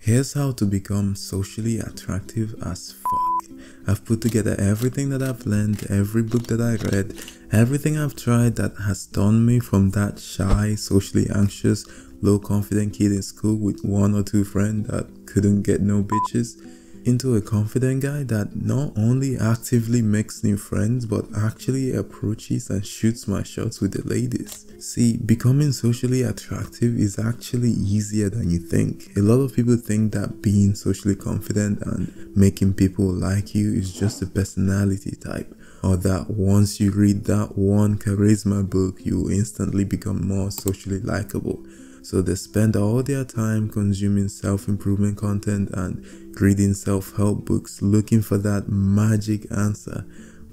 Here's how to become socially attractive as fuck. I've put together everything that I've learned, every book that I read, everything I've tried that has turned me from that shy, socially anxious, low confident kid in school with one or two friends that couldn't get no bitches, into a confident guy that not only actively makes new friends but actually approaches and shoots my shots with the ladies. See, becoming socially attractive is actually easier than you think. A lot of people think that being socially confident and making people like you is just a personality type, or that once you read that one charisma book you will instantly become more socially likable. So they spend all their time consuming self-improvement content and reading self-help books looking for that magic answer.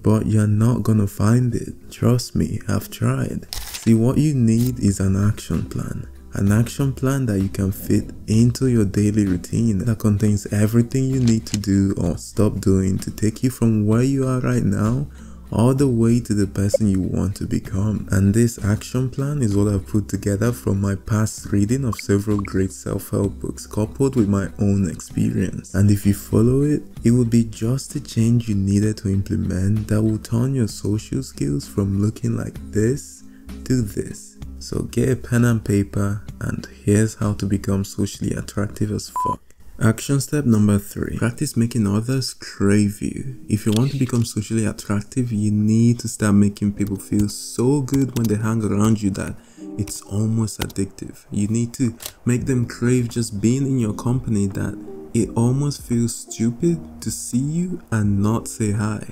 But you're not gonna find it. Trust me, I've tried. See, what you need is an action plan. An action plan that you can fit into your daily routine that contains everything you need to do or stop doing to take you from where you are right now all the way to the person you want to become. And this action plan is what I've put together from my past reading of several great self-help books coupled with my own experience. And if you follow it, it will be just the change you needed to implement that will turn your social skills from looking like this to this. So get a pen and paper, and here's how to become socially attractive as fuck. Action step number 3. Practice making others crave you. If you want to become socially attractive, you need to start making people feel so good when they hang around you that it's almost addictive. You need to make them crave just being in your company, that it almost feels stupid to see you and not say hi.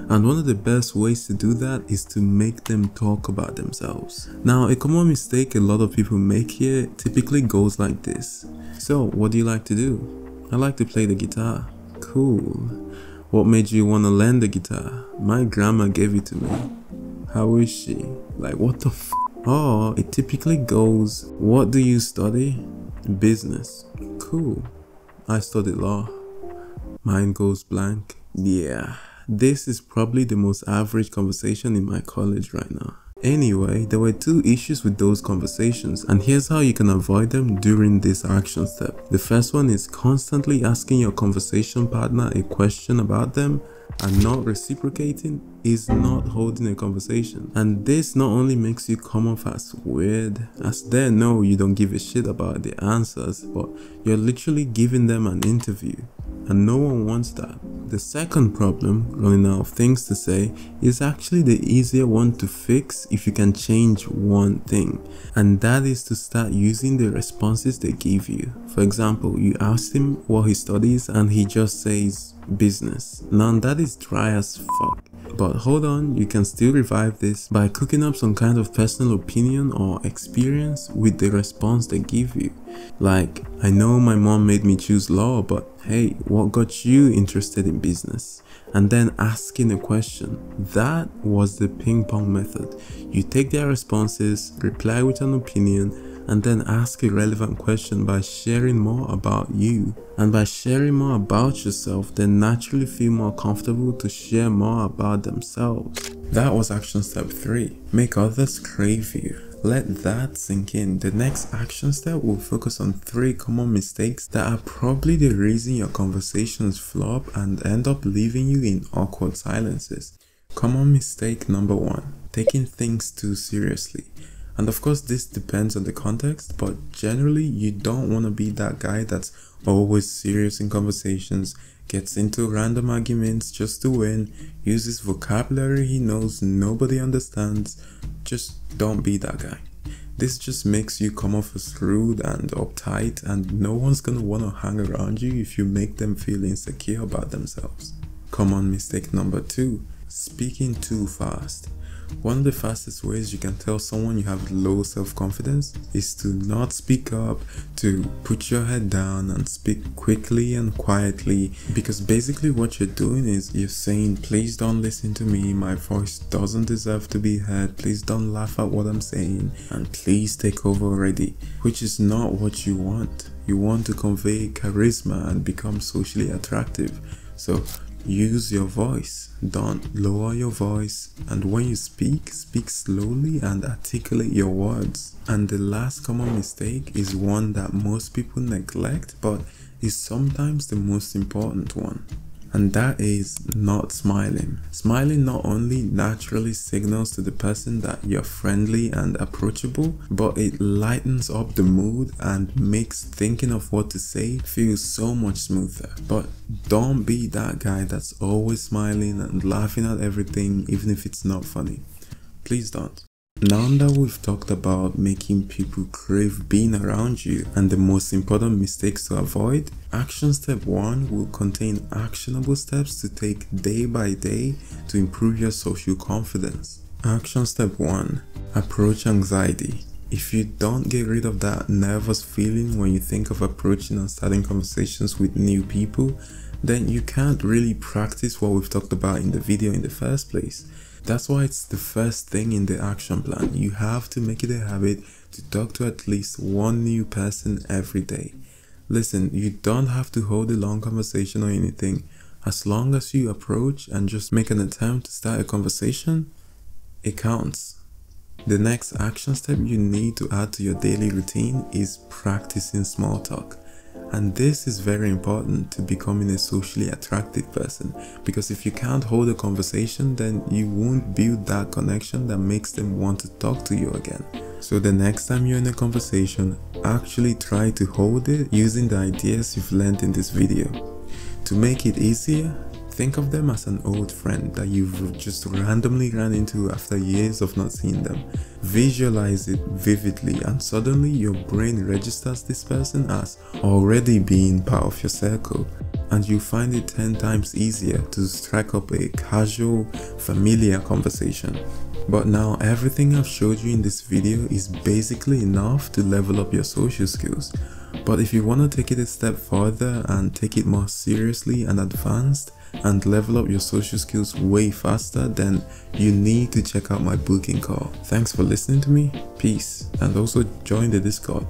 And one of the best ways to do that is to make them talk about themselves. Now, a common mistake a lot of people make here typically goes like this. So, what do you like to do? I like to play the guitar. Cool. What made you want to learn the guitar? My grandma gave it to me. How is she? Like, what the f? Or it typically goes, what do you study? Business. Cool. I studied law. Mine goes blank. Yeah. This is probably the most average conversation in my college right now. Anyway, there were 2 issues with those conversations, and here's how you can avoid them during this action step. The first one is constantly asking your conversation partner a question about them and not reciprocating is not holding a conversation. And this not only makes you come off as weird, as they know you don't give a shit about the answers, but you're literally giving them an interview. And no one wants that. The second problem, running out of things to say, is actually the easier one to fix if you can change one thing. And that is to start using the responses they give you. For example, you ask him what he studies and he just says business. Now that is dry as fuck. But hold on, you can still revive this by cooking up some kind of personal opinion or experience with the response they give you. Like, I know my mom made me choose law, but hey, what got you interested in business? And then asking a question. That was the ping pong method. You take their responses, reply with an opinion, and then ask a relevant question by sharing more about you. And by sharing more about yourself, they naturally feel more comfortable to share more about themselves. That was action step 3. Make others crave you. Let that sink in. The next action step will focus on 3 common mistakes that are probably the reason your conversations flop and end up leaving you in awkward silences. Common mistake number 1. Taking things too seriously. And of course this depends on the context, but generally you don't want to be that guy that's always serious in conversations, gets into random arguments just to win, uses vocabulary he knows nobody understands. Just don't be that guy. This just makes you come off as rude and uptight, and no one's gonna want to hang around you if you make them feel insecure about themselves. Common mistake number 2. Speaking too fast. One of the fastest ways you can tell someone you have low self-confidence is to not speak up, to put your head down and speak quickly and quietly, because basically what you're doing is you're saying, please don't listen to me, my voice doesn't deserve to be heard, please don't laugh at what I'm saying, and please take over already, which is not what you want. You want to convey charisma and become socially attractive. So use your voice, don't lower your voice, and when you speak, speak slowly and articulate your words. And the last common mistake is one that most people neglect, but is sometimes the most important one. And that is not smiling. Smiling not only naturally signals to the person that you're friendly and approachable, but it lightens up the mood and makes thinking of what to say feel so much smoother. But don't be that guy that's always smiling and laughing at everything even if it's not funny. Please don't. Now that we've talked about making people crave being around you and the most important mistakes to avoid, action step 1 will contain actionable steps to take day by day to improve your social confidence. Action step 1. Approach anxiety. If you don't get rid of that nervous feeling when you think of approaching and starting conversations with new people, then you can't really practice what we've talked about in the video in the first place. That's why it's the first thing in the action plan. You have to make it a habit to talk to at least one new person every day. Listen, you don't have to hold a long conversation or anything. As long as you approach and just make an attempt to start a conversation, it counts. The next action step you need to add to your daily routine is practicing small talk. And this is very important to becoming a socially attractive person, because if you can't hold a conversation, then you won't build that connection that makes them want to talk to you again. So the next time you're in a conversation, actually try to hold it using the ideas you've learned in this video. To make it easier, think of them as an old friend that you've just randomly ran into after years of not seeing them. Visualize it vividly and suddenly your brain registers this person as already being part of your circle, and you find it 10 times easier to strike up a casual, familiar conversation. But now everything I've showed you in this video is basically enough to level up your social skills. But if you want to take it a step further and take it more seriously and advanced and level up your social skills way faster, then you need to check out my booking call. Thanks for listening to me, peace, and also join the Discord.